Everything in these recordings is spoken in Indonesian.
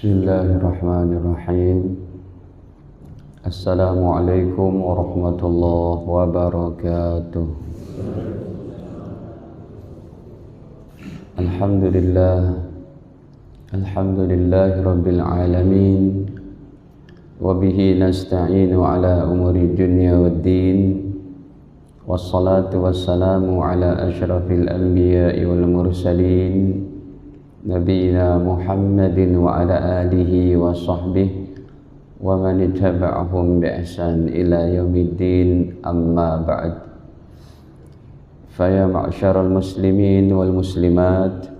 Bismillahirrahmanirrahim. Assalamualaikum warahmatullahi wabarakatuh. Alhamdulillahi rabbil alamin. Wabihi nasta'inu ala umuri dunya waddin. Wassalatu wassalamu ala ashrafil anbiya'i wal mursalin, Nabiina Muhammadin wa ala alihi wa sahbihi wa man ittaba'ahum bi ihsan ila yaumiddin, amma ba'd. Faya ma'syaral muslimin wal muslimat,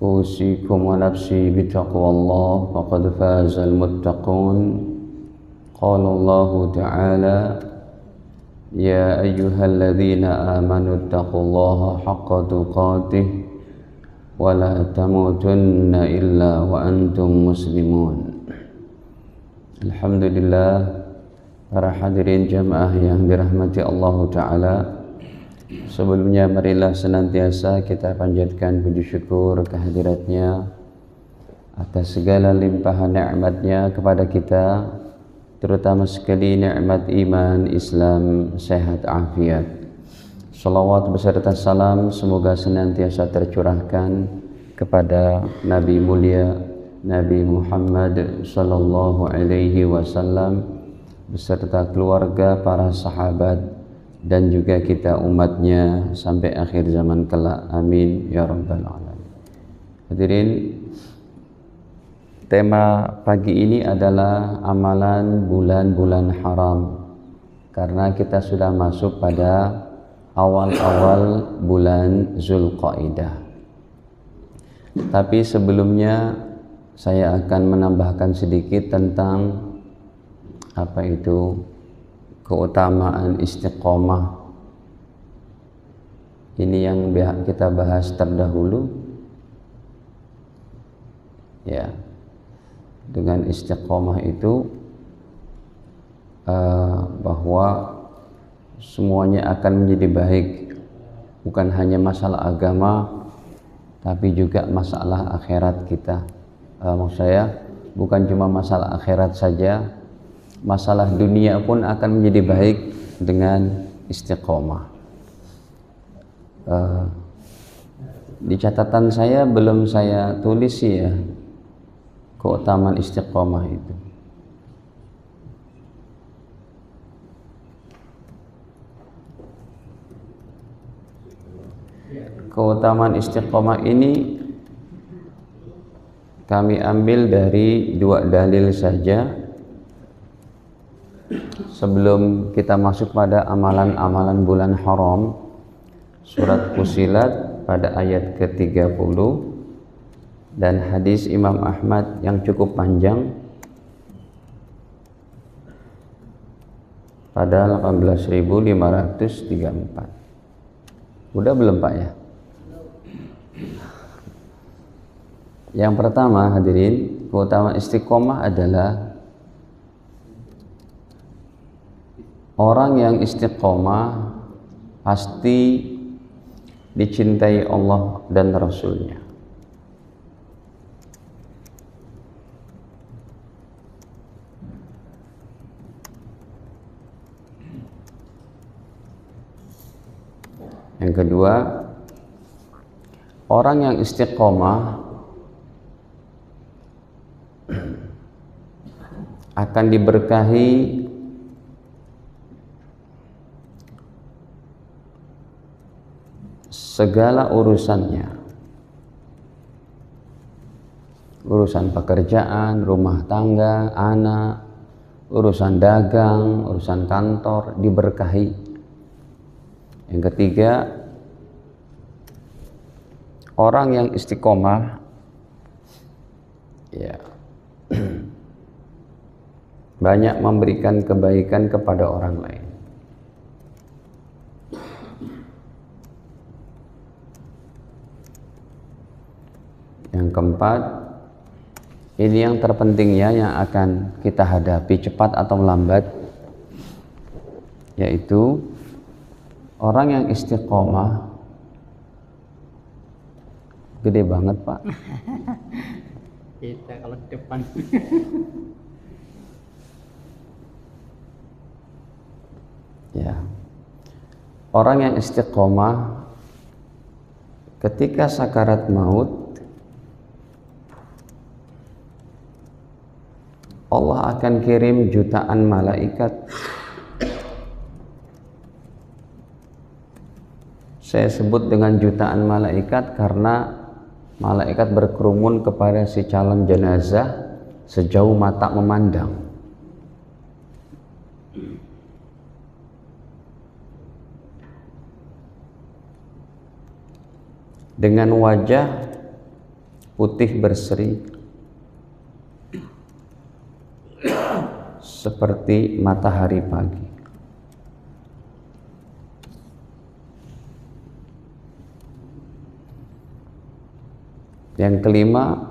usikum wa nafsi bitaqwallah, faqad fazal muttaqun. Qala Allah ta'ala: ya ayyuhalladzina amanu taqullaha haqqa tuqatih wa la tamutunna illa wa antum muslimun. Alhamdulillah, para hadirin jamaah yang dirahmati Allah Ta'ala, sebelumnya marilah senantiasa kita panjatkan puji syukur kehadiratnya atas segala limpahan nikmatnya kepada kita, terutama sekali nikmat iman, Islam, sehat, afiat. Salawat beserta salam semoga senantiasa tercurahkan kepada Nabi mulia Nabi Muhammad sallallahu alaihi wasallam beserta keluarga, para sahabat, dan juga kita umatnya sampai akhir zaman kelak. Amin ya rabbal alamin. Hadirin, tema pagi ini adalah amalan bulan-bulan haram, karena kita sudah masuk pada awal-awal bulan Zulqaidah. Tapi sebelumnya saya akan menambahkan sedikit tentang apa itu keutamaan istiqomah. Ini yang kita bahas terdahulu, ya. Dengan istiqomah itu bahwa semuanya akan menjadi baik, bukan hanya masalah agama tapi juga masalah akhirat kita. Maksud saya bukan cuma masalah akhirat saja, masalah dunia pun akan menjadi baik dengan istiqomah. Di catatan saya belum saya tulis ya keutamaan istiqomah itu. Keutamaan istiqomah ini kami ambil dari dua dalil saja sebelum kita masuk pada amalan-amalan bulan haram. Surat Fussilat pada ayat ke-30 dan hadis Imam Ahmad yang cukup panjang pada 18.534. Udah belum Pak ya? Yang pertama, hadirin, keutamaan istiqomah adalah orang yang istiqomah pasti dicintai Allah dan Rasulnya. Yang kedua, orang yang istiqomah akan diberkahi segala urusannya, urusan pekerjaan, rumah tangga, anak, urusan dagang, urusan kantor, diberkahi. Yang ketiga, orang yang istiqomah ya banyak memberikan kebaikan kepada orang lain. Yang keempat, ini yang terpentingnya yang akan kita hadapi cepat atau lambat, yaitu orang yang istiqomah. Gede banget Pak. kita kalau di depan. Ya. Orang yang istiqomah ketika sakarat maut, Allah akan kirim jutaan malaikat. Saya sebut dengan jutaan malaikat karena malaikat berkerumun kepada si calon jenazah sejauh mata memandang. Dengan wajah putih berseri seperti matahari pagi. Yang kelima,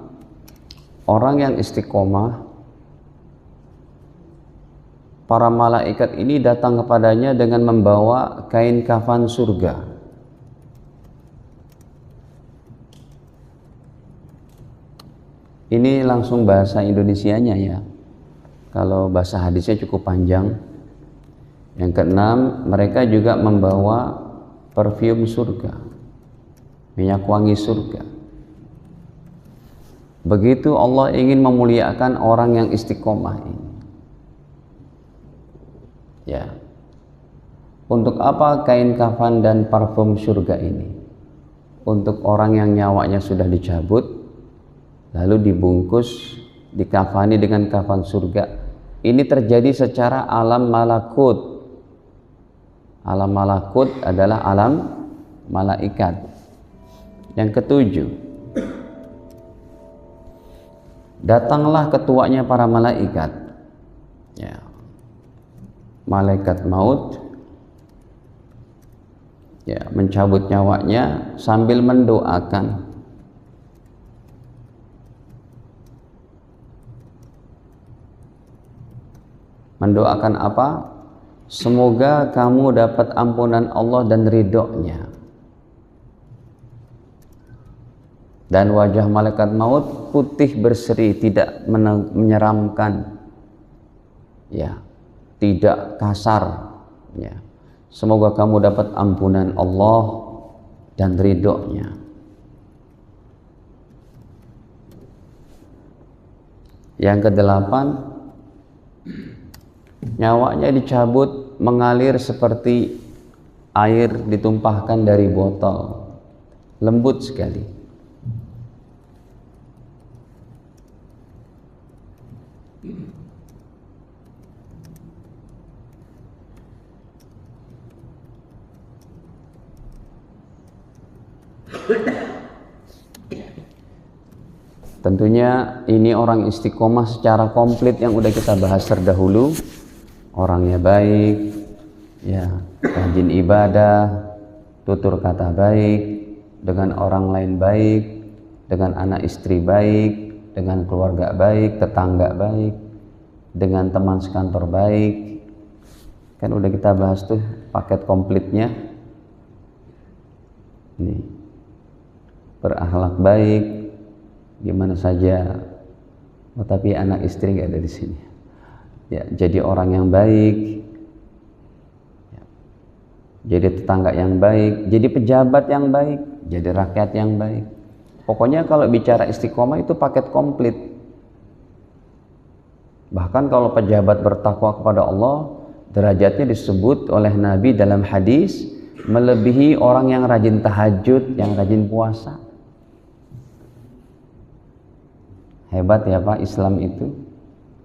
orang yang istiqomah, para malaikat ini datang kepadanya dengan membawa kain kafan surga. Ini langsung bahasa Indonesianya ya. Kalau bahasa hadisnya cukup panjang. Yang keenam, mereka juga membawa parfum surga, minyak wangi surga. Begitu Allah ingin memuliakan orang yang istiqomah ini. Ya. Untuk apa kain kafan dan parfum surga ini? Untuk orang yang nyawanya sudah dicabut, lalu dibungkus, dikafani dengan kafan surga. Ini terjadi secara alam malakut. Alam malakut adalah alam malaikat. Yang ketujuh, datanglah ketuanya para malaikat, ya, malaikat maut, ya, mencabut nyawanya sambil mendoakan. Mendoakan apa? Semoga kamu dapat ampunan Allah dan ridhonya. Dan wajah malaikat maut putih berseri, tidak menyeramkan, ya, tidak kasar, ya. Semoga kamu dapat ampunan Allah dan ridhonya. Yang kedelapan, nyawanya dicabut mengalir seperti air ditumpahkan dari botol, lembut sekali. Tentunya ini orang istiqomah secara komplit yang udah kita bahas terdahulu. Orangnya baik, ya, rajin ibadah, tutur kata baik, dengan orang lain baik, dengan anak istri baik, dengan keluarga baik, tetangga baik, dengan teman sekantor baik. Kan udah kita bahas tuh paket komplitnya. Nih, berakhlak baik, di mana saja. Oh, tapi anak istri nggak ada di sini. Ya, jadi orang yang baik, ya, jadi tetangga yang baik, jadi pejabat yang baik, jadi rakyat yang baik. Pokoknya kalau bicara istiqomah itu paket komplit. Bahkan kalau pejabat bertakwa kepada Allah, derajatnya disebut oleh Nabi dalam hadis melebihi orang yang rajin tahajud, yang rajin puasa. Hebat ya Pak, Islam itu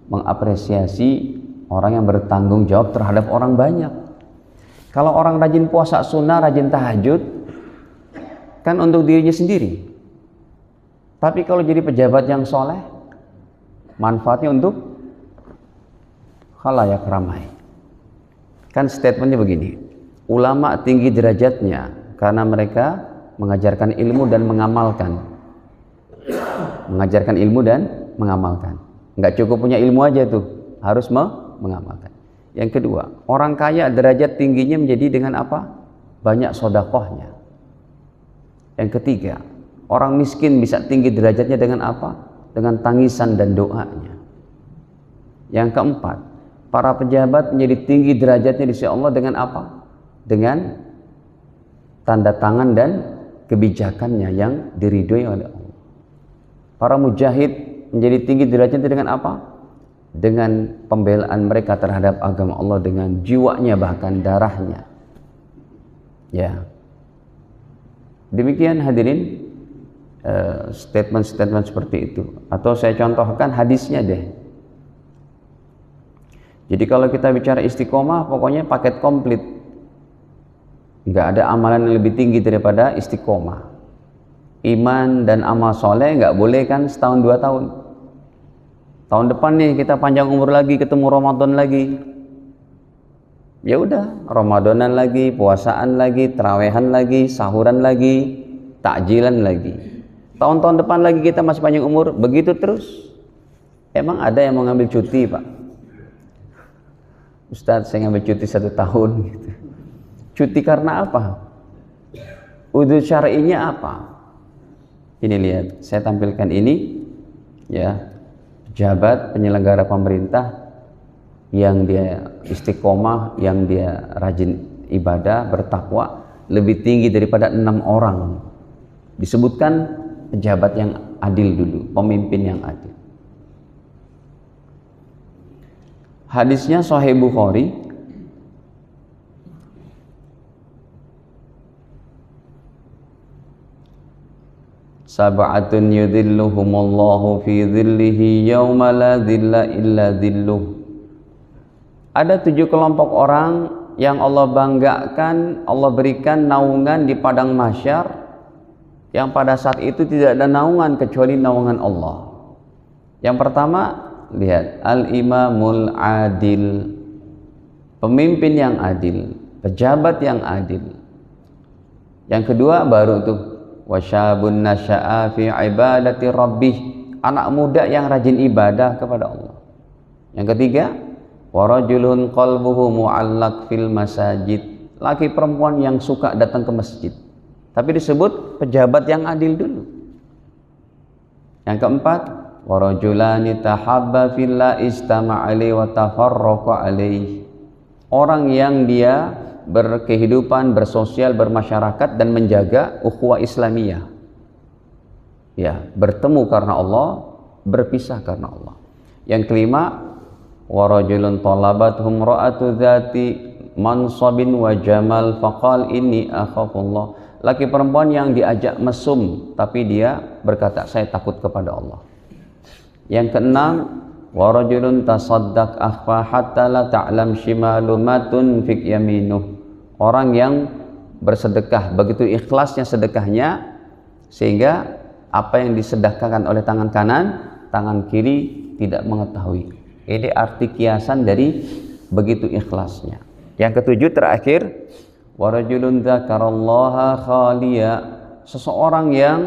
mengapresiasi orang yang bertanggung jawab terhadap orang banyak. Kalau orang rajin puasa sunnah, rajin tahajud, kan untuk dirinya sendiri. Tapi kalau jadi pejabat yang soleh, manfaatnya untuk khalayak ramai. Kan statementnya begini, ulama tinggi derajatnya karena mereka mengajarkan ilmu dan mengamalkan. Mengajarkan ilmu dan mengamalkan. Nggak cukup punya ilmu aja tuh, harus mengamalkan. Yang kedua, orang kaya derajat tingginya menjadi dengan apa? Banyak sodakohnya. Yang ketiga, orang miskin bisa tinggi derajatnya dengan apa? dengan tangisan dan doanya. Yang keempat, para pejabat menjadi tinggi derajatnya di sisi Allah dengan apa? Dengan tanda tangan dan kebijakannya yang diridhoi oleh Allah. Para mujahid menjadi tinggi derajatnya dengan apa? Dengan pembelaan mereka terhadap agama Allah, dengan jiwanya bahkan darahnya. Ya. Demikian hadirin, statement-statement seperti itu. Atau saya contohkan hadisnya deh. Jadi kalau kita bicara istiqomah, pokoknya paket komplit. Nggak ada amalan yang lebih tinggi daripada istiqomah. Iman dan amal soleh nggak boleh kan setahun 2 tahun. Tahun depan nih kita panjang umur lagi, ketemu Ramadan lagi. Ya udah, Ramadanan lagi, puasaan lagi, terawehan lagi, sahuran lagi, takjilan lagi. Tahun-tahun depan lagi kita masih panjang umur, begitu terus. Emang ada yang mau ngambil cuti, Pak? Ustadz, saya ngambil cuti 1 tahun gitu. Cuti karena apa? Udzur syar'inya apa? Ini lihat, saya tampilkan ini ya, pejabat penyelenggara pemerintah yang dia istiqomah, yang dia rajin ibadah, bertakwa, lebih tinggi daripada 6 orang. Disebutkan pejabat yang adil dulu, pemimpin yang adil. Hadisnya Sahih Bukhari. Sab'atun yudhilluhumullahu fi dhillihi yawma la dhilla illa dhilluh. Ada 7 kelompok orang yang Allah banggakan, Allah berikan naungan di padang mahsyar, yang pada saat itu tidak ada naungan kecuali naungan Allah. Yang pertama, lihat, al-imamul adil, pemimpin yang adil, pejabat yang adil. Yang kedua baru tuh, wasyabun nasya'a fi ibadati rabbih, anak muda yang rajin ibadah kepada Allah. Yang ketiga, warajulun qalbuhu mu'allaq fil masajid, laki perempuan yang suka datang ke masjid. Tapi disebut pejabat yang adil dulu. Yang keempat, warajulani tahabba fillah istama'a alaihi wa tafarraqa alaihi, orang yang dia berkehidupan, bersosial, bermasyarakat dan menjaga ukhuwah Islamiyah. Ya, bertemu karena Allah, berpisah karena Allah. Yang kelima, warajulun talabathum ra'atu dzati mansabin wa jamal faqal inni akhafullah, laki perempuan yang diajak mesum tapi dia berkata saya takut kepada Allah. Yang keenam, warajulun tasaddaq akhfa hatta la ta'lam shimalu ma tunfik yaminuh, orang yang bersedekah begitu ikhlasnya sedekahnya sehingga apa yang disedekahkan oleh tangan kanan, tangan kiri tidak mengetahui. Ini arti kiasan dari begitu ikhlasnya. Yang ketujuh terakhir, warajulun dzakarallaha khaliya, seseorang yang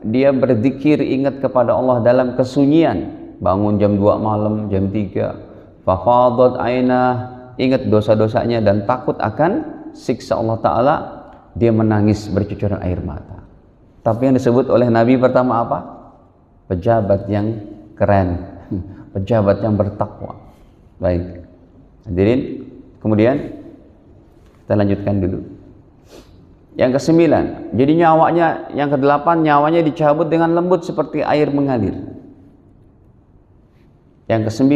dia berzikir, ingat kepada Allah dalam kesunyian, bangun jam 2 malam, jam 3, fafadat ainah, ingat dosa-dosanya dan takut akan siksa Allah Ta'ala, dia menangis bercucuran air mata. Tapi yang disebut oleh Nabi pertama apa? Pejabat yang keren, pejabat yang bertakwa. Baik, hadirin, kemudian kita lanjutkan dulu. Yang ke-9, jadi nyawanya, yang ke-8, nyawanya dicabut dengan lembut seperti air mengalir. Yang ke-9,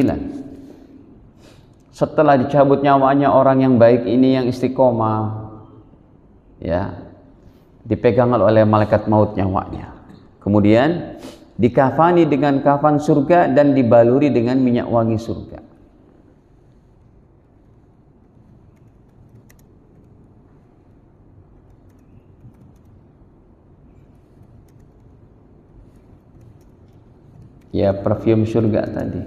setelah dicabut nyawanya orang yang baik ini, yang istiqomah, ya, dipegang oleh malaikat maut nyawanya. Kemudian dikafani dengan kafan surga dan dibaluri dengan minyak wangi surga. Ya, parfum surga tadi.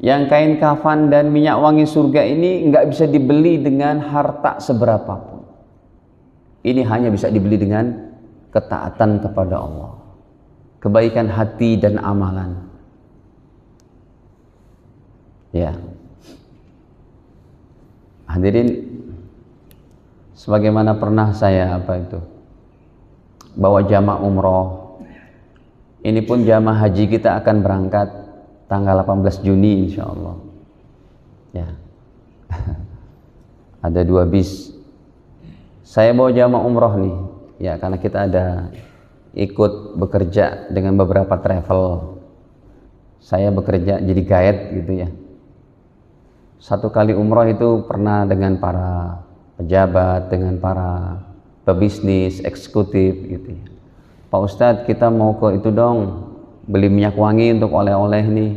Yang kain kafan dan minyak wangi surga ini nggak bisa dibeli dengan harta seberapapun. Ini hanya bisa dibeli dengan ketaatan kepada Allah, kebaikan hati dan amalan. Ya, hadirin, sebagaimana pernah saya bawa jamaah umroh. Ini pun jamaah haji kita akan berangkat tanggal 18 Juni insya Allah. Ya. Ada 2 bis. Saya bawa jamaah umroh nih, ya, karena kita ada ikut bekerja dengan beberapa travel. Saya bekerja jadi guide gitu ya. Satu kali umroh itu pernah dengan para pejabat, dengan para pebisnis, eksekutif gitu ya. Pak Ustadz, kita mau ke itu dong, beli minyak wangi untuk oleh-oleh nih.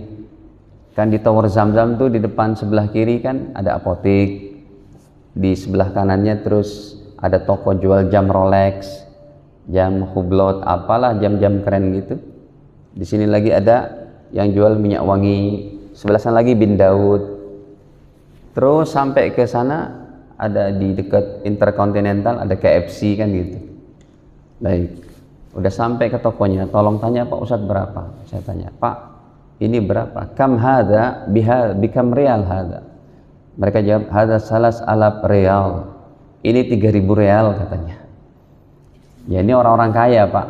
Kan di Tower Zamzam tuh di depan sebelah kiri kan ada apotek, di sebelah kanannya terus ada toko jual jam Rolex, jam Hublot, apalah jam-jam keren gitu. Di sini lagi ada yang jual minyak wangi, sebelah sana lagi Bin Daud. Terus sampai ke sana ada di dekat Intercontinental ada KFC kan gitu. Baik, udah sampai ke tokonya, tolong tanya Pak Ustadz berapa? Saya tanya, Pak, ini berapa? Kam hadza bikam real hadza? Mereka jawab, hadza salas alaf real. Ini 3.000 real katanya. Ya ini orang-orang kaya Pak.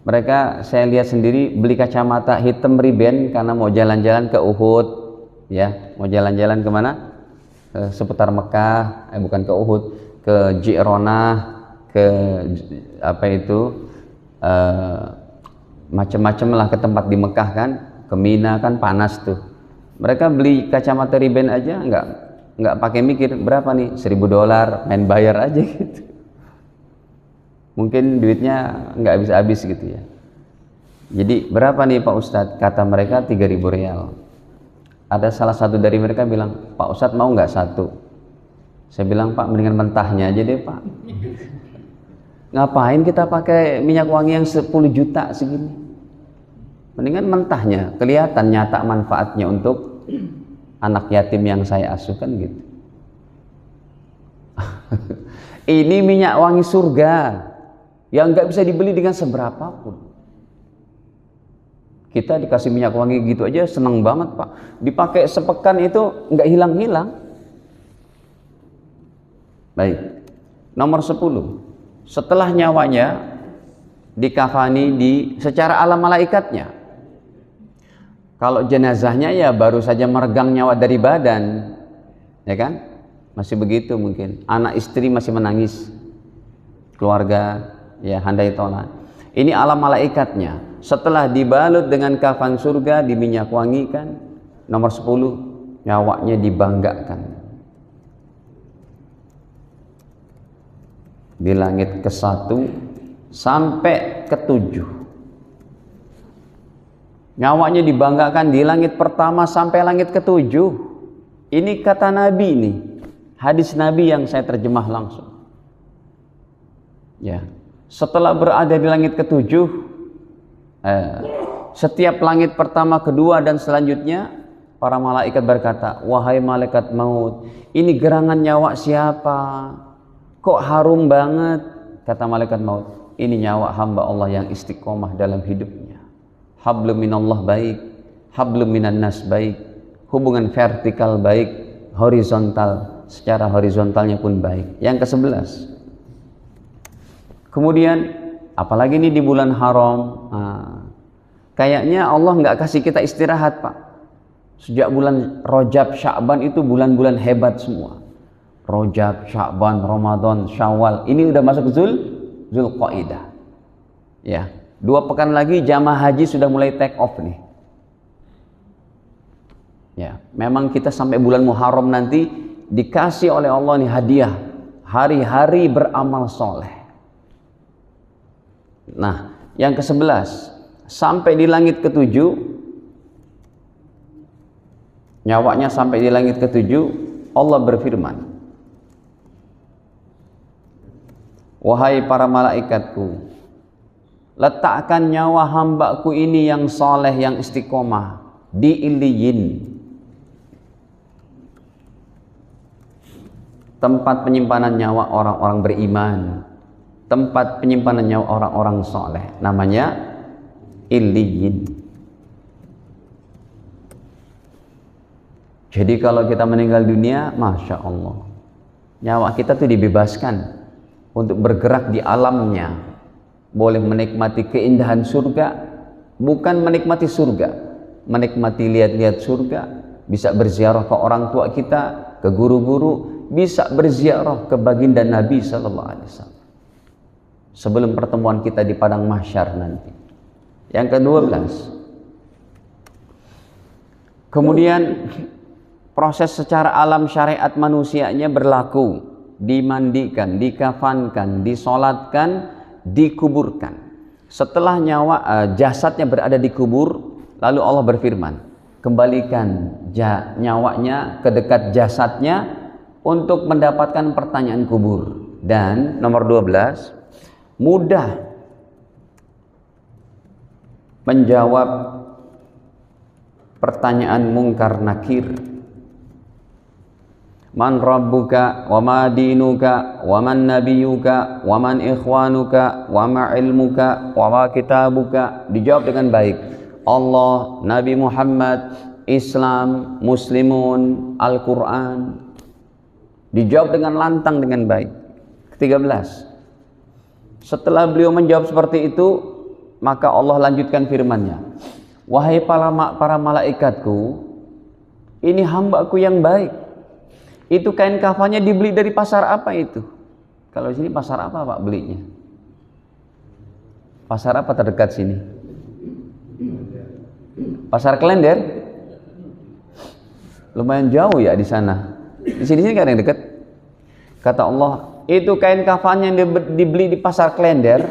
Mereka saya lihat sendiri beli kacamata hitam riben karena mau jalan-jalan ke Uhud, ya, mau jalan-jalan kemana? Ke seputar Mekah, bukan ke Uhud, ke Ji'ronah, ke macam-macam lah ke tempat di Mekah kan, ke Mina kan panas tuh. Mereka beli kacamata riben aja nggak pakai mikir berapa nih, $1.000, main bayar aja gitu. Mungkin duitnya nggak habis-habis gitu ya. Jadi berapa nih Pak Ustadz? Kata mereka 3.000 real. Ada salah satu dari mereka bilang, Pak Ustadz mau nggak satu? Saya bilang, Pak mendingan mentahnya aja deh Pak. Ngapain kita pakai minyak wangi yang 10 juta segini? Mendingan mentahnya, kelihatan nyata manfaatnya untuk anak yatim yang saya asuhkan gitu. Ini minyak wangi surga yang nggak bisa dibeli dengan seberapa pun. Kita dikasih minyak wangi gitu aja seneng banget Pak. Dipakai sepekan itu nggak hilang-hilang. Baik, nomor 10. Setelah nyawanya dikafani secara alam malaikatnya. Kalau jenazahnya ya baru saja meregang nyawa dari badan, ya kan? Masih begitu mungkin. Anak istri masih menangis, keluarga ya handai tola. Ini alam malaikatnya. Setelah dibalut dengan kafan surga, diminyak wangikan, nomor 10, nyawanya dibanggakan. Di langit ke-1 sampai ke-7. Nyawanya dibanggakan di langit pertama sampai langit ke-7. Ini kata Nabi nih. Hadis Nabi yang saya terjemah langsung. Ya. Setelah berada di langit ke-7, setiap langit pertama, kedua dan selanjutnya, para malaikat berkata, wahai malaikat maut, ini gerangan nyawa siapa? Kok harum banget? Kata malaikat maut, ini nyawa hamba Allah yang istiqomah dalam hidupnya. Hablum minallah baik, hablum minan nas baik, hubungan vertikal baik, horizontal, secara horizontalnya pun baik. Yang ke-11. Kemudian apalagi ini di bulan haram, kayaknya Allah nggak kasih kita istirahat Pak. Sejak bulan Rajab, Sya'ban itu bulan-bulan hebat semua. Rajab, Sya'ban, Ramadan, Syawal, ini udah masuk Zulqaidah. Ya, 2 pekan lagi jamaah haji sudah mulai take off nih. Ya, memang kita sampai bulan Muharram nanti dikasih oleh Allah nih hadiah, hari-hari beramal soleh. Nah, yang ke-11, sampai di langit ke-7, nyawanya sampai di langit ke-7, Allah berfirman, wahai para malaikatku, letakkan nyawa hambaku ini yang soleh, yang istiqomah di Iliyin, tempat penyimpanan nyawa orang-orang beriman, tempat penyimpanan nyawa orang-orang soleh, namanya Iliyin. Jadi kalau kita meninggal dunia, Masya Allah, Nyawa kita tuh dibebaskan untuk bergerak di alamnya, boleh menikmati keindahan surga, bukan menikmati surga, menikmati lihat-lihat surga, bisa berziarah ke orang tua kita, ke guru-guru, bisa berziarah ke baginda Nabi sallallahu alaihi wasallam sebelum pertemuan kita di padang mahsyar nanti. Yang ke-12, kemudian proses secara alam syariat manusianya berlaku, dimandikan, dikafankan, disolatkan, dikuburkan. Setelah jasadnya berada di kubur, lalu Allah berfirman, kembalikan nyawanya ke dekat jasadnya untuk mendapatkan pertanyaan kubur. Dan nomor 12, mudah menjawab pertanyaan mungkar nakir. Man rabbuka wa ma dinuka wa man nabiyuka wa man ikhwanuka wa ma ilmuka wa ma kitabuka. Dijawab dengan baik. Allah, Nabi Muhammad, Islam, Muslimun, Al-Quran. Dijawab dengan lantang, dengan baik. Ke-13, setelah beliau menjawab seperti itu, maka Allah lanjutkan firman-Nya, wahai para malaikatku, ini hamba-Ku yang baik. Itu kain kafannya dibeli dari pasar apa itu? Kalau di sini pasar apa Pak belinya? Pasar apa terdekat sini? Pasar Klender? Lumayan jauh ya di sana. Di sini kan yang dekat. Kata Allah, itu kain kafannya yang dibeli di pasar Klender,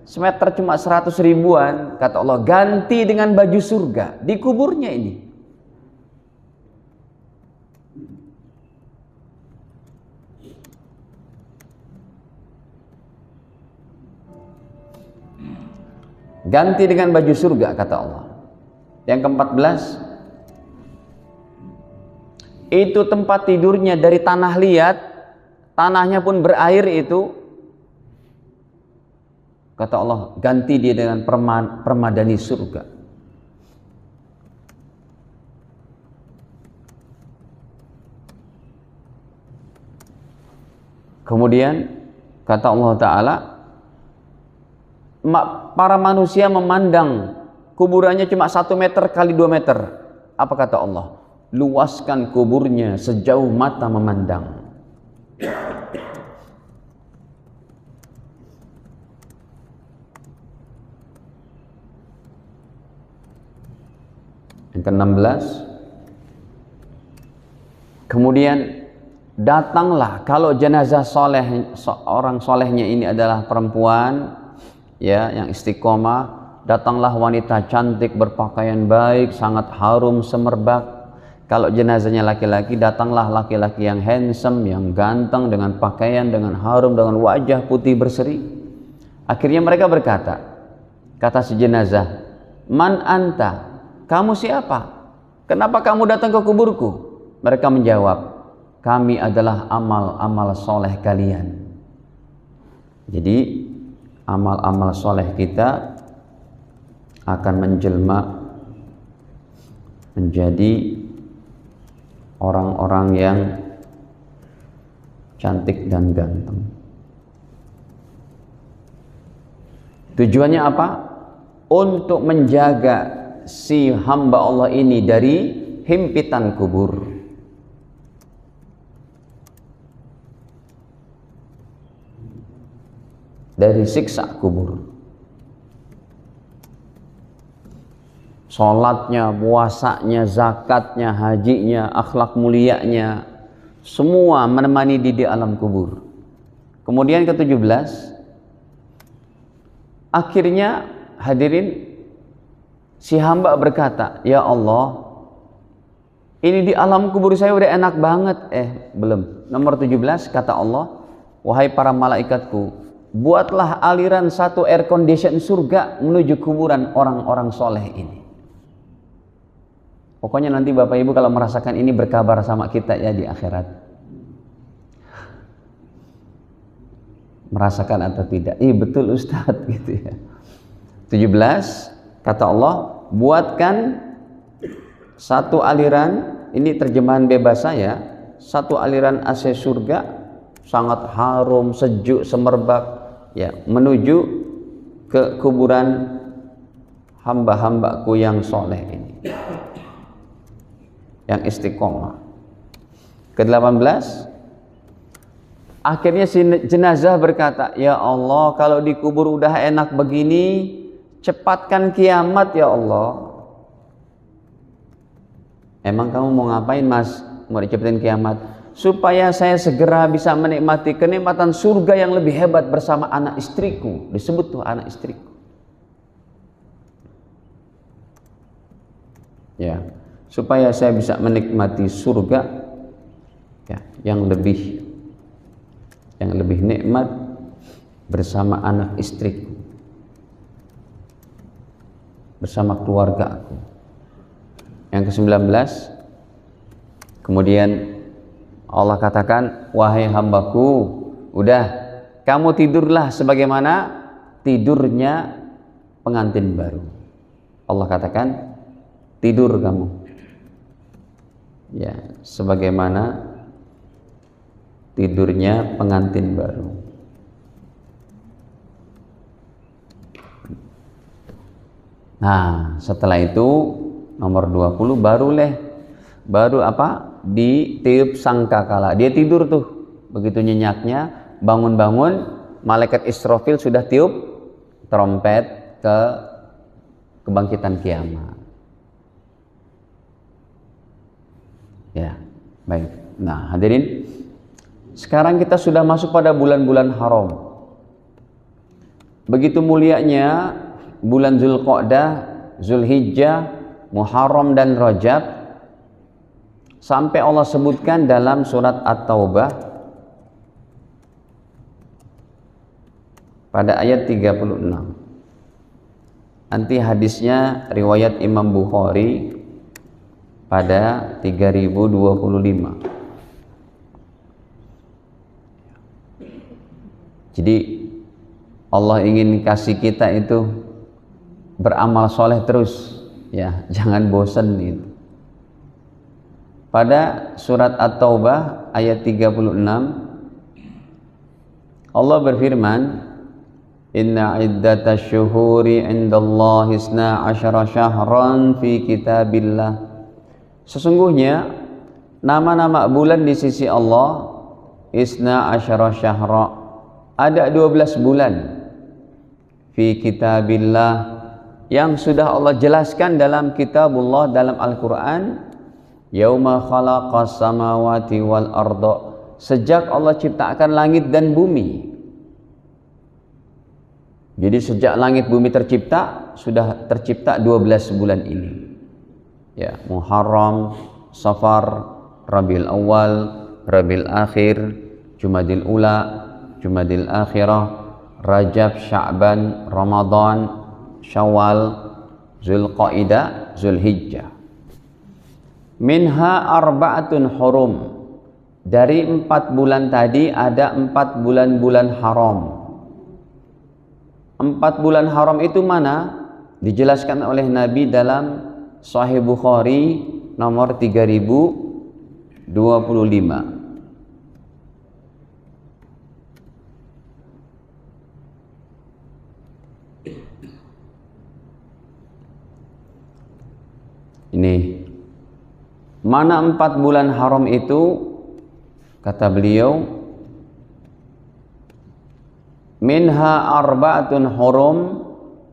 semeter cuma 100 ribuan. Kata Allah, ganti dengan baju surga di kuburnya ini. Ganti dengan baju surga, kata Allah. Yang ke-14, itu tempat tidurnya dari tanah liat, tanahnya pun berair itu, kata Allah, ganti dia dengan permadani surga. Kemudian kata Allah Ta'ala, para manusia memandang kuburannya cuma 1 meter kali 2 meter. Apa kata Allah? Luaskan kuburnya sejauh mata memandang. Yang ke-16, kemudian datanglah, kalau jenazah soleh, orang solehnya ini adalah perempuan, ya, yang istiqomah, datanglah wanita cantik berpakaian baik, sangat harum semerbak. Kalau jenazahnya laki-laki, datanglah laki-laki yang handsome, yang ganteng, dengan pakaian, dengan harum, dengan wajah putih berseri. Akhirnya mereka berkata, kata si jenazah, man anta, kamu siapa? Kenapa kamu datang ke kuburku? Mereka menjawab, kami adalah amal-amal soleh kalian. Jadi amal-amal soleh kita akan menjelma menjadi orang-orang yang cantik dan ganteng. Tujuannya apa? Untuk menjaga si hamba Allah ini dari himpitan kubur. Dari siksa kubur. Sholatnya, puasanya, zakatnya, hajinya, akhlak mulianya, semua menemani di alam kubur. Kemudian ke-17, akhirnya hadirin, si hamba berkata, ya Allah, ini di alam kubur saya udah enak banget. Belum. Nomor 17 kata Allah, wahai para malaikatku, buatlah aliran satu air condition surga menuju kuburan orang-orang soleh ini. Pokoknya nanti Bapak Ibu kalau merasakan ini berkabar sama kita ya di akhirat. Merasakan atau tidak? Betul Ustadz gitu ya. 17 kata Allah, buatkan satu aliran, ini terjemahan bebas saya, satu aliran AC surga sangat harum, sejuk, semerbak, ya, menuju ke kuburan hamba-hambaku yang soleh ini, yang istiqomah. Ke-18, akhirnya si jenazah berkata, ya Allah, kalau dikubur udah enak begini, cepatkan kiamat ya Allah. Emang kamu mau ngapain mas? Mau dicepatin kiamat? Supaya saya segera bisa menikmati kenikmatan surga yang lebih hebat bersama anak istriku. Disebut tuh anak istriku. Ya, supaya saya bisa menikmati surga ya, yang lebih nikmat bersama anak istriku, bersama keluarga aku. Yang ke-19, kemudian Allah katakan, wahai hambaku, udah kamu tidurlah sebagaimana tidurnya pengantin baru. Allah katakan, tidur kamu ya sebagaimana tidurnya pengantin baru. Nah, setelah itu nomor 20 baru apa? Ditiup sangkakala. Dia tidur tuh. Begitu nyenyaknya, bangun-bangun, malaikat Israfil sudah tiup trompet ke kebangkitan kiamat. Ya, baik. Nah, hadirin, sekarang kita sudah masuk pada bulan-bulan haram. Begitu mulianya bulan Zulqa'dah, Zulhijjah, Muharram dan Rajab, sampai Allah sebutkan dalam surat At-Taubah pada ayat 36. Nanti hadisnya riwayat Imam Bukhari pada 3025. Jadi Allah ingin kasih kita itu beramal soleh terus, ya, jangan bosan itu. Pada surat At-Taubah ayat 36 Allah berfirman, inna iddatash syuhuri indallahi 12 syahran fi kitabillah. Sesungguhnya nama-nama bulan di sisi Allah 12 syahra, ada 12 bulan fi kitabillah yang sudah Allah jelaskan dalam kitabullah, dalam Al-Quran. Yauma khalaqas samawati wal arda, sejak Allah ciptakan langit dan bumi. Jadi sejak langit bumi tercipta, sudah tercipta 12 bulan ini. Ya, Muharram, Safar, Rabiul Awal, Rabiul Akhir, Jumadil Ula, Jumadil Akhirah, Rajab, Sya'ban, Ramadan, Syawal, Zulqaidah, Zulhijjah. Minha arba'atun hurum, dari 4 bulan tadi ada 4 bulan-bulan haram. 4 bulan haram itu mana? Dijelaskan oleh Nabi dalam Sahih Bukhari nomor 3025. Ini mana 4 bulan haram itu? Kata beliau, minha arba'atun hurum,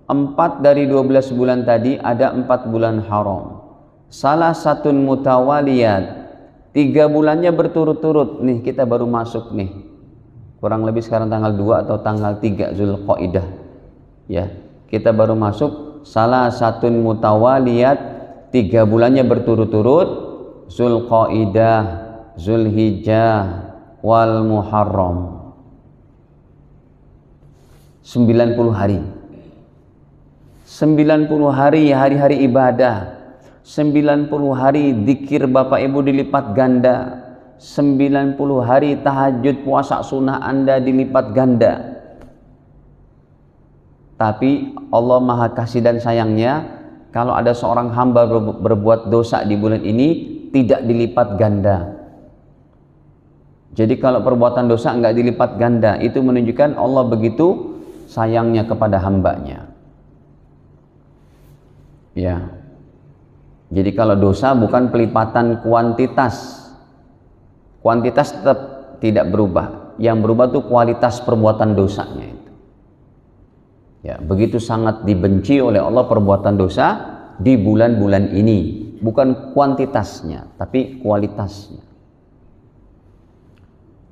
4 dari 12 bulan tadi ada 4 bulan haram. Salah satu mutawaliyat, 3 bulannya berturut-turut. Nih kita baru masuk nih, kurang lebih sekarang tanggal 2 atau tanggal 3 Zulqaidah. Ya, kita baru masuk salah satu mutawaliyat, 3 bulannya berturut-turut, Zulqaidah, Zulhijjah, wal Muharram. 90 hari. 90 hari hari-hari ibadah. 90 hari zikir Bapak Ibu dilipat ganda. 90 hari tahajud puasa sunnah Anda dilipat ganda. Tapi Allah Maha Kasih dan sayangnya, kalau ada seorang hamba berbuat dosa di bulan ini, tidak dilipat ganda. Jadi kalau perbuatan dosa nggak dilipat ganda, itu menunjukkan Allah begitu sayangnya kepada hambanya. Ya. Jadi kalau dosa bukan pelipatan kuantitas. Kuantitas tetap tidak berubah. Yang berubah itu kualitas perbuatan dosanya itu. Ya, begitu sangat dibenci oleh Allah perbuatan dosa di bulan-bulan ini, bukan kuantitasnya, tapi kualitasnya.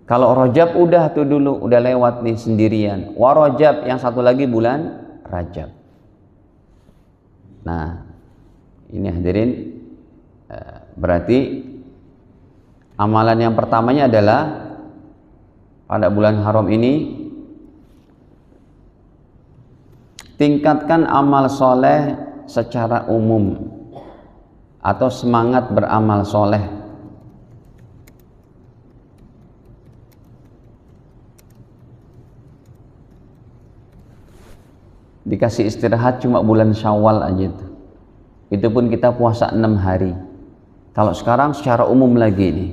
Kalau Rajab udah tuh dulu, udah lewat nih sendirian. Wa Rajab, yang satu lagi bulan Rajab. Nah, ini hadirin, berarti amalan yang pertamanya adalah pada bulan haram ini tingkatkan amal soleh secara umum atau semangat beramal soleh. Dikasih istirahat cuma bulan Syawal aja tuh. Itu pun kita puasa 6 hari. Kalau sekarang secara umum lagi nih,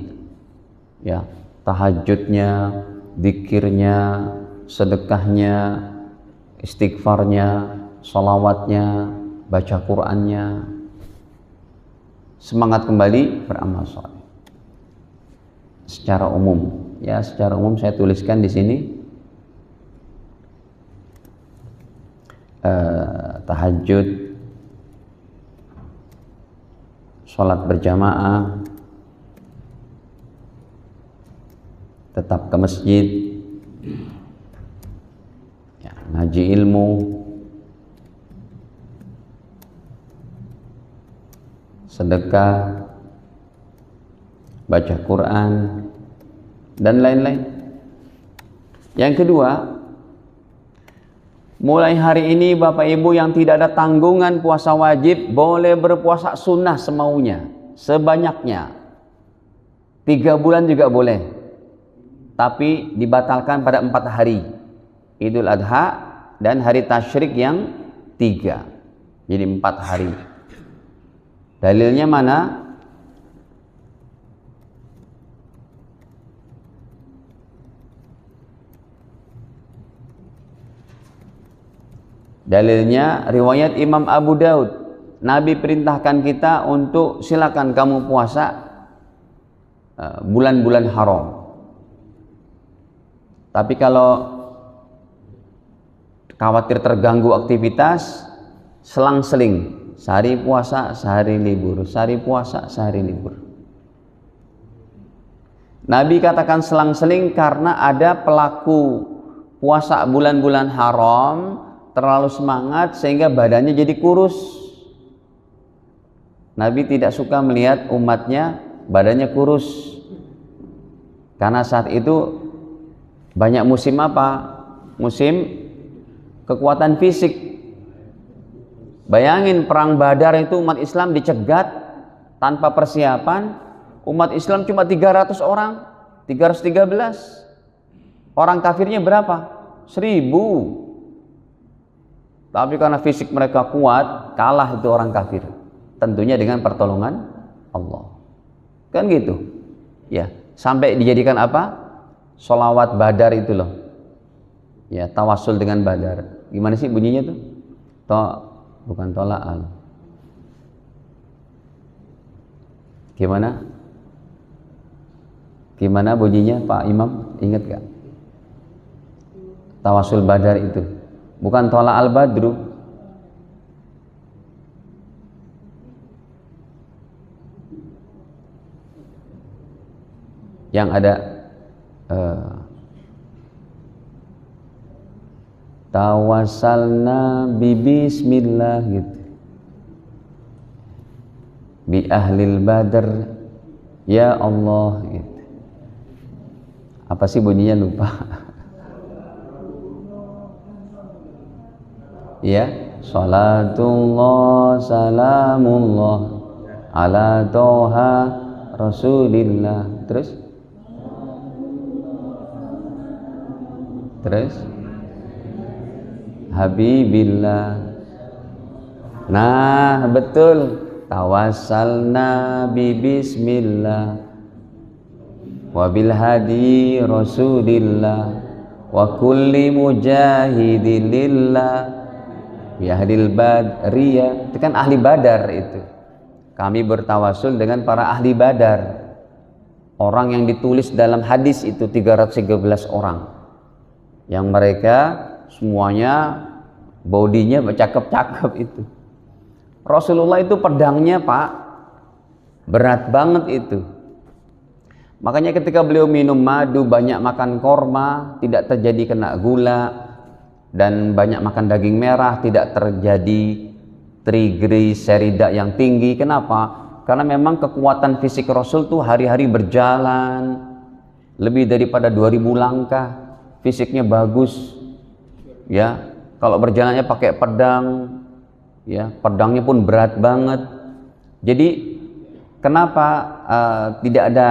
ya, tahajudnya, zikirnya, sedekahnya, istighfarnya, sholawatnya, baca Qur'annya, semangat kembali beramal soleh. Secara umum, ya, secara umum saya tuliskan di sini. Tahajud, sholat berjamaah, tetap ke masjid, ya, ngaji ilmu, sedekah, baca Quran, dan lain-lain. Yang kedua, mulai hari ini Bapak Ibu yang tidak ada tanggungan puasa wajib boleh berpuasa sunnah semaunya, sebanyaknya. 3 bulan juga boleh, tapi dibatalkan pada 4 hari, Idul Adha dan hari tasyrik yang 3, jadi 4 hari. Dalilnya mana? Dalilnya riwayat Imam Abu Daud. Nabi perintahkan kita untuk silakan kamu puasa bulan-bulan haram. Tapi kalau khawatir terganggu aktivitas, selang-seling, sehari puasa, sehari libur, sehari puasa, sehari libur. Nabi katakan selang-seling karena ada pelaku puasa bulan-bulan haram terlalu semangat sehingga badannya jadi kurus. Nabi tidak suka melihat umatnya badannya kurus, karena saat itu banyak musim apa? Musim kekuatan fisik. Bayangin perang Badar itu umat Islam dicegat tanpa persiapan. Umat Islam cuma 300 orang, 313. Orang kafirnya berapa? 1000. Tapi karena fisik mereka kuat, kalah itu orang kafir. Tentunya dengan pertolongan Allah. Kan gitu. Ya, sampai dijadikan apa? Sholawat Badar itu loh. Ya, tawasul dengan Badar. Gimana sih bunyinya tuh? Bukan tola'al. Gimana? Gimana bunyinya Pak Imam? Ingat gak? Tawasul Badar itu. Bukan tola'al badru. Yang ada tawassalna bismillah gitu, bi ahlil badr ya Allah gitu. Apa sih bunyinya, lupa. Ya, salatullah salamullah ala toha rasulillah. Terus Habibillah. Nah, betul. Tawassalna bi bismillah wa bil hadi rasulillah wa kulli mujahidin lillah biahdil badriyah. Itu kan ahli Badar itu. Kami bertawasul dengan para ahli Badar. Orang yang ditulis dalam hadis itu 313 orang. Yang mereka semuanya bodinya cakep-cakep itu. Rasulullah itu pedangnya, Pak, berat banget itu. Makanya ketika beliau minum madu, banyak makan korma, tidak terjadi kena gula, dan banyak makan daging merah, tidak terjadi triglycerida yang tinggi. Kenapa? Karena memang kekuatan fisik Rasul tuh hari-hari berjalan, lebih daripada 2000 langkah, fisiknya bagus. Ya, kalau berjalannya pakai pedang, ya, pedangnya pun berat banget. Jadi kenapa tidak ada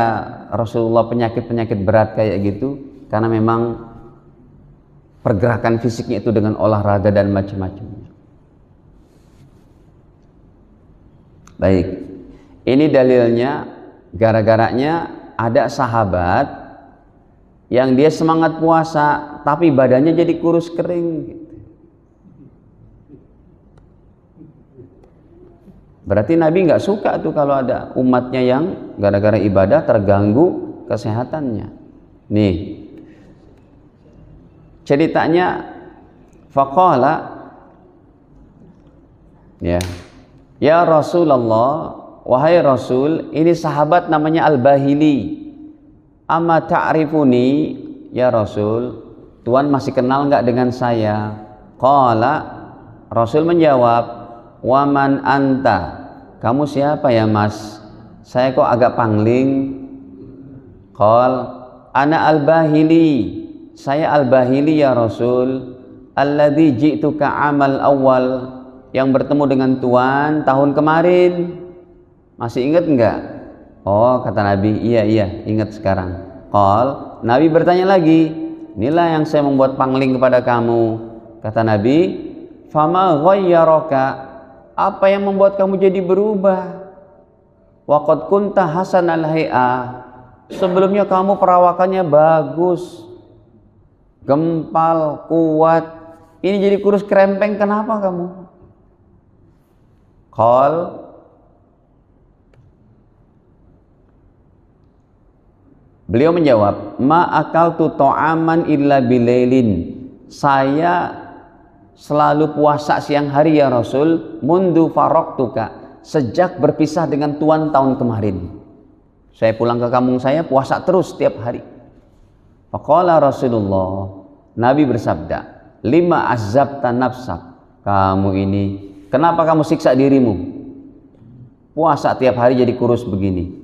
Rasulullah penyakit-penyakit berat kayak gitu? Karena memang pergerakan fisiknya itu dengan olahraga dan macam-macam. Baik, ini dalilnya. Gara-garanya ada sahabat yang dia semangat puasa tapi badannya jadi kurus kering. Berarti Nabi nggak suka tuh kalau ada umatnya yang gara-gara ibadah terganggu kesehatannya. Nih, ceritanya faqala, ya Rasulullah, wahai Rasul, ini sahabat namanya Al-Bahili. Amma ta'rifuni, ya Rasul, Tuhan masih kenal nggak dengan saya? Qala, Rasul menjawab, waman anta, kamu siapa ya Mas? Saya kok agak pangling. Qal, ana Al-Bahili, saya Al-Bahili ya Rasul, alladzi ji'tuka amal awal, yang bertemu dengan Tuhan tahun kemarin. Masih ingat enggak? Oh, kata Nabi, iya ingat sekarang. Qal, Nabi bertanya lagi, inilah yang saya membuat pangling kepada kamu. Kata Nabi, fama ghayyaraka, apa yang membuat kamu jadi berubah? Waqad kunta hasanal hay'ah, sebelumnya kamu perawakannya bagus, gempal, kuat, ini jadi kurus kerempeng, kenapa kamu? Qal, beliau menjawab, ma akaltu ta'aman illa bilailin, saya selalu puasa siang hari ya Rasul, mundu faraqtuka, sejak berpisah dengan Tuhan tahun kemarin. Saya pulang ke kampung saya puasa terus setiap hari. Faqala Rasulullah, Nabi bersabda, lima azabta nafsak, kamu ini kenapa kamu siksa dirimu? Puasa tiap hari jadi kurus begini.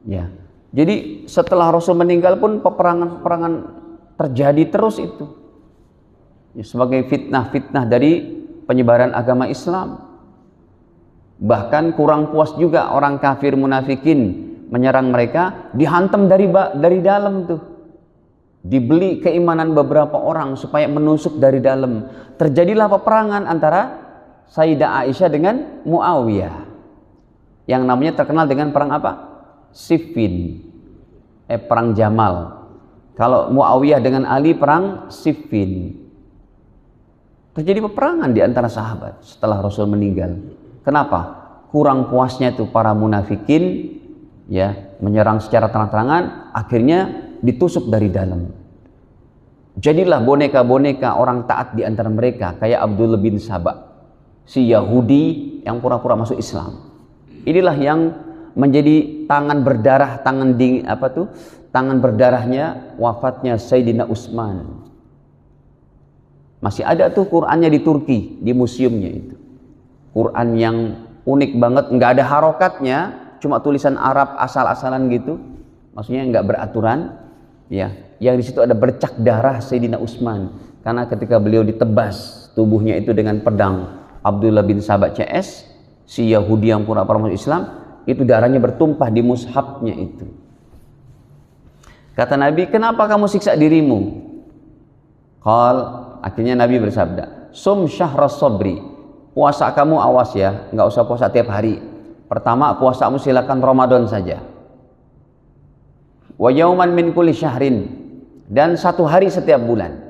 Ya. Jadi setelah Rasul meninggal pun peperangan-peperangan terjadi terus itu. Ya, sebagai fitnah-fitnah dari penyebaran agama Islam. Bahkan kurang puas juga orang kafir munafikin menyerang mereka, dihantam dari dalam tuh. Dibeli keimanan beberapa orang supaya menusuk dari dalam. Terjadilah peperangan antara Sayyidah Aisyah dengan Muawiyah. Yang namanya terkenal dengan perang apa? Siffin. Perang Jamal. Kalau Muawiyah dengan Ali perang Siffin. Terjadi peperangan di antara sahabat setelah Rasul meninggal. Kenapa? Kurang puasnya itu para munafikin, ya, menyerang secara terang-terangan, akhirnya ditusuk dari dalam. Jadilah boneka-boneka orang taat di antara mereka, kayak Abdullah bin Saba, si Yahudi yang pura-pura masuk Islam. Inilah yang menjadi tangan berdarah, tangan berdarahnya wafatnya Sayyidina Utsman. Masih ada tuh Qur'annya di Turki, di museumnya itu. Qur'an yang unik banget, nggak ada harokatnya, cuma tulisan Arab asal-asalan gitu. Maksudnya nggak beraturan, ya. Yang di situ ada bercak darah Sayyidina Utsman, karena ketika beliau ditebas tubuhnya itu dengan pedang Abdullah bin Saba CS, si Yahudi yang pura-pura masuk Islam, itu darahnya bertumpah di mushafnya itu. Kata Nabi, kenapa kamu siksa dirimu? Akhirnya Nabi bersabda, sum syahras sabri, puasa kamu awas ya, nggak usah puasa tiap hari. Pertama puasamu silakan Ramadan saja. Wa yauman min kulli syahrin, dan 1 hari setiap bulan.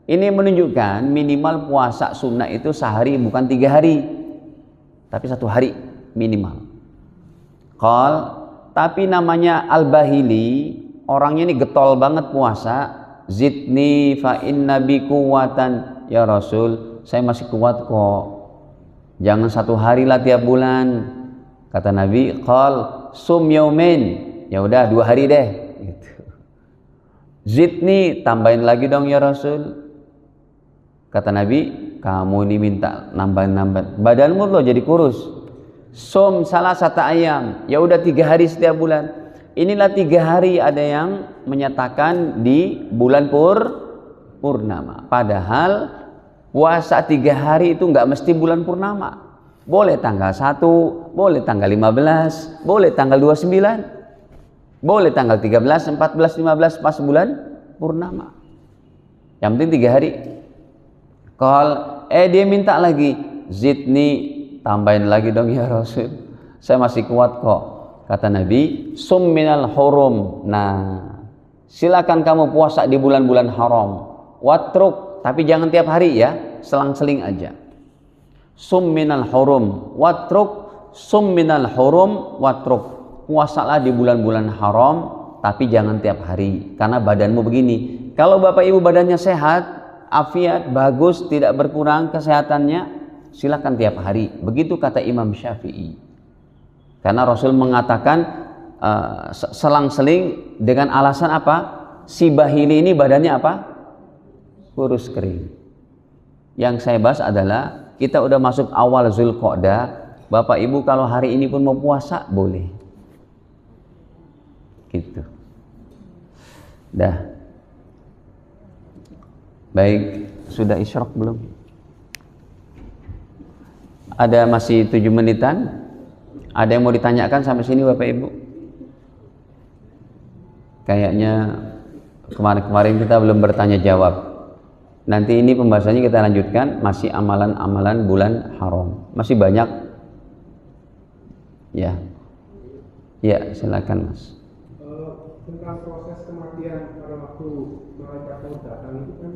Ini menunjukkan minimal puasa sunnah itu sehari, bukan 3 hari, tapi 1 hari minimal. Tapi namanya Al-Bahili, orangnya ini getol banget puasa. Zidni fa inna bi quwwatan, ya Rasul, saya masih kuat kok, jangan 1 hari lah tiap bulan. Kata Nabi, sum yaumin, ya udah 2 hari deh gitu. Zidni, tambahin lagi dong ya Rasul. Kata Nabi, kamu ini minta nambah-nambah, badanmu lo jadi kurus. Sum salah satu ayam, ya udah 3 hari setiap bulan. Inilah 3 hari ada yang menyatakan di bulan purnama. Padahal puasa 3 hari itu nggak mesti bulan purnama. Boleh tanggal 1, boleh tanggal 15, boleh tanggal 29, boleh tanggal 13, 14, 15 pas bulan purnama. Yang penting 3 hari. Dia minta lagi, zidni, tambahin lagi dong ya Rasul, saya masih kuat kok. Kata Nabi, sum minal hurum. Nah, silakan kamu puasa di bulan-bulan haram. Watruk, tapi jangan tiap hari ya, selang-seling aja. Sum minal hurum watruk, sum minal hurum watruk. Puasalah di bulan-bulan haram, tapi jangan tiap hari, karena badanmu begini. Kalau Bapak Ibu badannya sehat, afiat, bagus, tidak berkurang kesehatannya, silakan tiap hari. Begitu kata Imam Syafi'i. Karena Rasul mengatakan selang-seling dengan alasan apa? Si Bahili ini badannya apa? Kurus kering. Yang saya bahas adalah kita udah masuk awal Zulqa'dah. Bapak Ibu kalau hari ini pun mau puasa boleh. Gitu. Dah. Baik, sudah isyraq belum? Ada masih 7 menitan? Ada yang mau ditanyakan sampai sini Bapak Ibu? Kayaknya kemarin-kemarin kita belum bertanya jawab. Nanti ini pembahasannya kita lanjutkan, masih amalan-amalan bulan haram. Masih banyak. Ya. Ya, silakan Mas. Tentang proses kematian pada waktu malaikat maut datang itu kan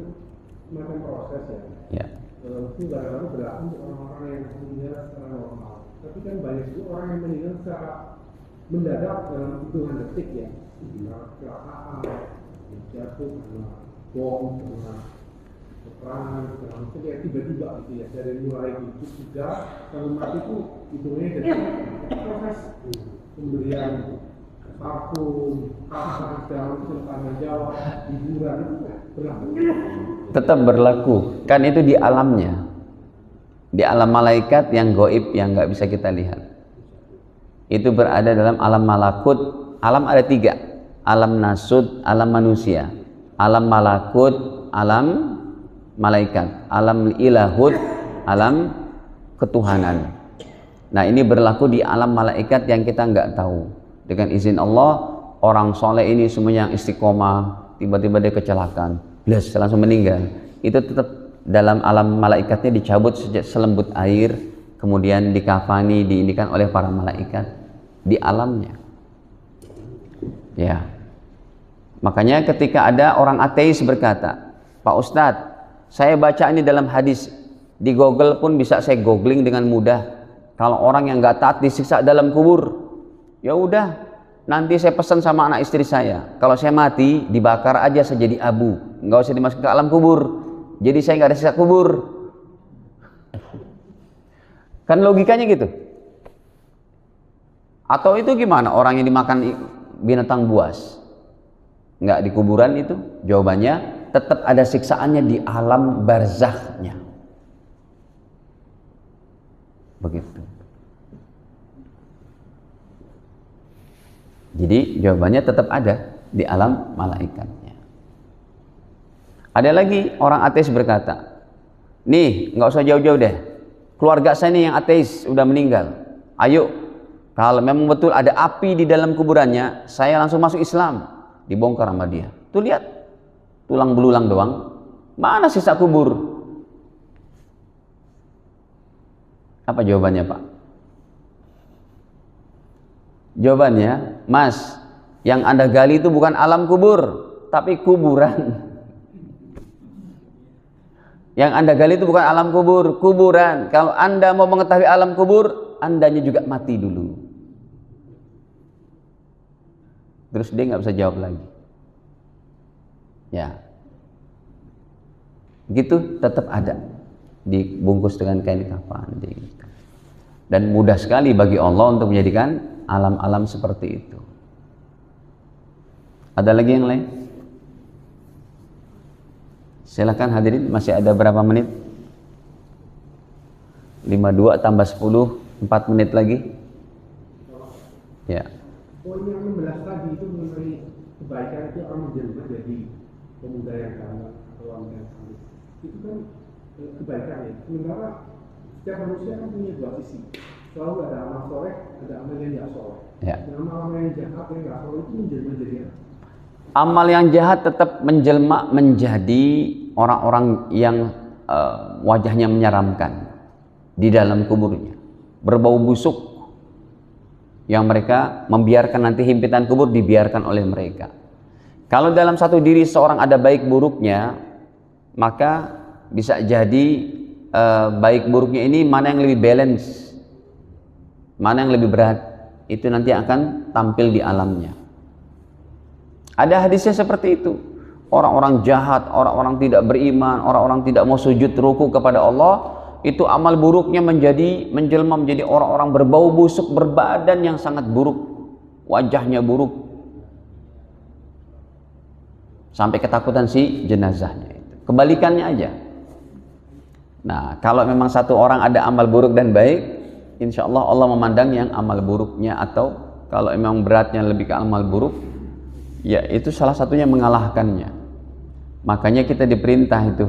semacam proses ya. Ya. Itu kadang-kadang berlaku untuk orang-orang yang meninggal secara normal. Tapi kan banyak juga orang yang meninggal secara mendadak dalam hitungan detik ya. Karena kecelakaan, jatuh karena bom, karena peperangan, karena mungkin kayak tiba-tiba gitu ya. Dari mulai hidup juga kalau mati itu hitungnya detik. Proses pemberian parfum, kasih dalam tanggung jawab, hiburan itu berlaku. Tetap berlaku, kan itu di alamnya, di alam malaikat yang gaib yang nggak bisa kita lihat. Itu berada dalam alam malakut. Alam ada 3, alam nasud, alam manusia, alam malakut, alam malaikat, alam ilahud, alam ketuhanan. Nah ini berlaku di alam malaikat yang kita nggak tahu. Dengan izin Allah, orang soleh ini semuanya yang istiqomah, tiba-tiba dia kecelakaan, langsung meninggal. Itu tetap dalam alam malaikatnya dicabut selembut air, kemudian dikafani, diindikan oleh para malaikat di alamnya. Ya. Makanya ketika ada orang ateis berkata, Pak Ustadz, saya baca ini dalam hadis, di Google pun bisa saya googling dengan mudah. Kalau orang yang nggak taat disiksa dalam kubur, ya udah, nanti saya pesan sama anak istri saya, kalau saya mati dibakar aja saya jadi abu, nggak usah dimasukkan ke alam kubur, jadi saya nggak ada sisa kubur. Kan logikanya gitu. Atau itu gimana orang yang dimakan binatang buas, nggak di kuburan? Itu jawabannya tetap ada siksaannya di alam barzakhnya. Begitu. Jadi jawabannya tetap ada di alam malaikatnya. Ada lagi orang ateis berkata, nih nggak usah jauh-jauh deh, keluarga saya nih yang ateis udah meninggal, ayo kalau memang betul ada api di dalam kuburannya, saya langsung masuk Islam. Dibongkar sama dia. Tuh lihat, tulang belulang doang, mana sisa kubur? Apa jawabannya Pak? Jawabannya, Mas, Yang Anda gali itu bukan alam kubur, tapi kuburan. Yang Anda gali itu bukan alam kubur, kuburan. Kalau Anda mau mengetahui alam kubur, Andanya juga mati dulu. Terus dia nggak bisa jawab lagi. Ya, gitu tetap ada, dibungkus dengan kain kafan. Dan mudah sekali bagi Allah untuk menjadikan alam-alam seperti itu. Ada lagi yang lain? Silakan hadirin, masih ada berapa menit? 52 tambah 10, 4 menit lagi. Ya. Poin yang 16 tadi itu mengenai kebaikan itu orang menjelma jadi pemuda yang galak atau wanita yang saleh. Itu kan kebaikan ya. Sementara setiap manusia kan punya dua sisi. Selalu ada amal soleh, ada amal yang tidak soleh. Ya. Dan amal yang jahat yang tidak soleh itu menjelma jadi apa? Amal yang jahat tetap menjelma menjadi orang-orang yang wajahnya menyeramkan di dalam kuburnya, berbau busuk, yang mereka membiarkan nanti himpitan kubur dibiarkan oleh mereka. Kalau dalam satu diri seorang ada baik buruknya, maka bisa jadi baik buruknya ini mana yang lebih balance, mana yang lebih berat, itu nanti akan tampil di alamnya. Ada hadisnya seperti itu. Orang-orang jahat, orang-orang tidak beriman, orang-orang tidak mau sujud ruku kepada Allah, itu amal buruknya menjelma menjadi orang-orang berbau busuk, berbadan yang sangat buruk, wajahnya buruk, sampai ketakutan si jenazahnya itu. Kebalikannya aja. Nah, kalau memang satu orang ada amal buruk dan baik, insya Allah Allah memandang yang amal buruknya, atau kalau memang beratnya lebih ke amal buruk, ya itu salah satunya mengalahkannya. Makanya kita diperintah itu,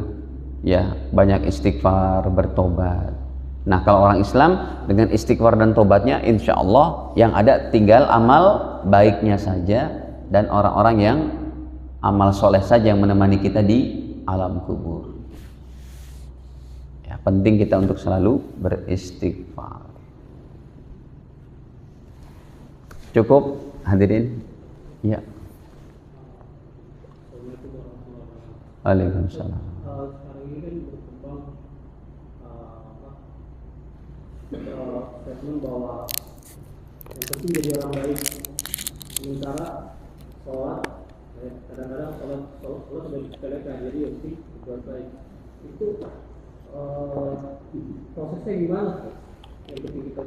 ya, banyak istighfar, bertobat. Nah, kalau orang Islam dengan istighfar dan tobatnya, insya Allah yang ada tinggal amal baiknya saja, dan orang-orang yang amal soleh saja yang menemani kita di alam kubur. Ya, penting kita untuk selalu beristighfar. Cukup hadirin? Ya. Waalaikumsalam. Sekarang ini kan berkembang statement bahwa yang penting jadi orang baik, sementara sholat kadang-kadang sholat sudah disepelekan, jadi yang penting berbuat baik. Itu prosesnya gimana? Yang penting kita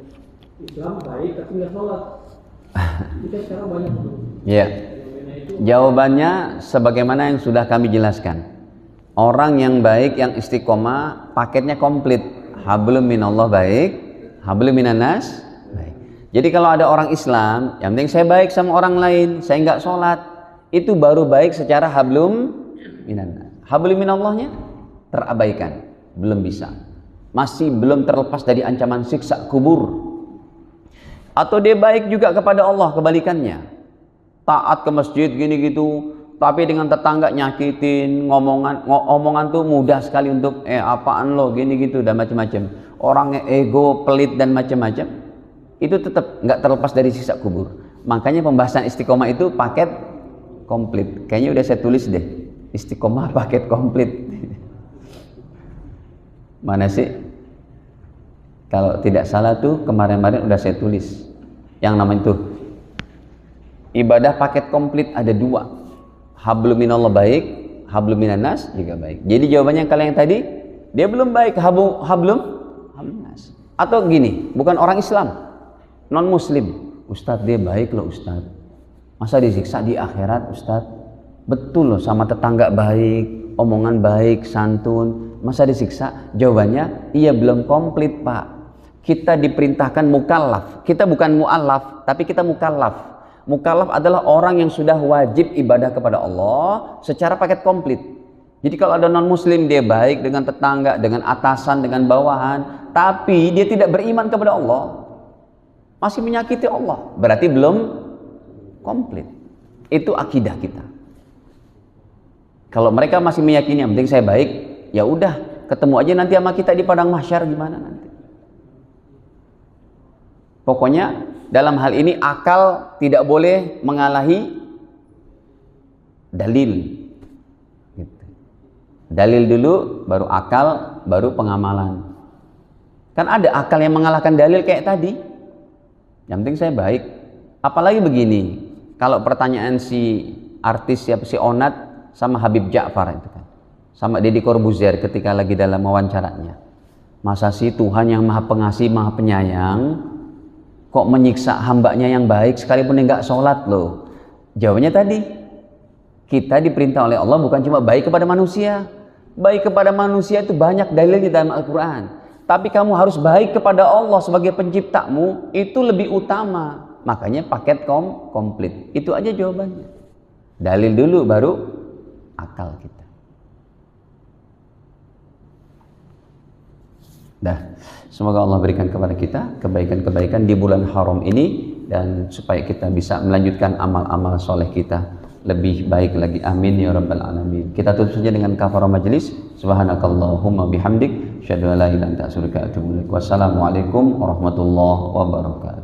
Islam baik tapi nggak sholat. Kita sekarang banyak tuh. Ya. Jawabannya sebagaimana yang sudah kami jelaskan. Orang yang baik, yang istiqomah, paketnya komplit. Hablum minallah baik, hablum minannas baik. Jadi kalau ada orang Islam, yang penting saya baik sama orang lain, saya nggak sholat, itu baru baik secara hablum minannas. Hablum minallahnya terabaikan, belum bisa. Masih belum terlepas dari ancaman siksa kubur. Atau dia baik juga kepada Allah, kebalikannya. Taat ke masjid gini gitu, tapi dengan tetangga nyakitin, omongan tuh mudah sekali untuk apaan lo gini gitu dan macam-macam. Orangnya ego, pelit dan macam-macam. Itu tetap nggak terlepas dari siksa kubur. Makanya pembahasan istiqomah itu paket komplit. Kayaknya udah saya tulis deh, istiqomah paket komplit. Mana sih? Kalau tidak salah tuh kemarin-kemarin udah saya tulis. Yang namanya tuh ibadah paket komplit ada dua. Hablum minallah baik, hablum minannas juga baik. Jadi jawabannya kalau yang tadi, dia belum baik, hablum minannas. Atau gini, bukan orang Islam, non muslim. Ustadz dia baik loh Ustadz. Masa disiksa di akhirat Ustadz? Betul loh, sama tetangga baik, omongan baik, santun. Masa disiksa? Jawabannya, iya belum komplit Pak. Kita diperintahkan mukallaf. Kita bukan mu'allaf, tapi kita mukallaf. Mukallaf adalah orang yang sudah wajib ibadah kepada Allah secara paket komplit. Jadi kalau ada non muslim, dia baik dengan tetangga, dengan atasan, dengan bawahan, tapi dia tidak beriman kepada Allah, masih menyakiti Allah, berarti belum komplit. Itu akidah kita. Kalau mereka masih meyakini yang penting saya baik, ya udah, ketemu aja nanti sama kita di padang mahsyar gimana nanti. Pokoknya dalam hal ini akal tidak boleh mengalahi dalil. Gitu. Dalil dulu, baru akal, baru pengamalan. Kan ada akal yang mengalahkan dalil kayak tadi. Yang penting saya baik. Apalagi begini, kalau pertanyaan si artis siapa, si Onat sama Habib Ja'far itu kan, sama Deddy Corbuzier ketika lagi dalam wawancaranya, masa sih Tuhan yang maha pengasih, maha penyayang kok menyiksa hambanya yang baik sekalipun dia nggak sholat loh? Jawabannya tadi, kita diperintah oleh Allah bukan cuma baik kepada manusia. Baik kepada manusia itu banyak dalil di dalam Al-Quran, tapi kamu harus baik kepada Allah sebagai penciptamu, itu lebih utama. Makanya paket komplit. Itu aja jawabannya. Dalil dulu baru akal kita. Dah, semoga Allah berikan kepada kita kebaikan-kebaikan di bulan haram ini, dan supaya kita bisa melanjutkan amal-amal soleh kita lebih baik lagi. Amin ya rabbal alamin. Kita tutup saja dengan kafarah majelis. Subhanakallahumma bihamdik, asyhadu an la ilaha illa anta astaghfiruka wa atubu ilaik. Wassalamualaikum warahmatullahi wabarakatuh.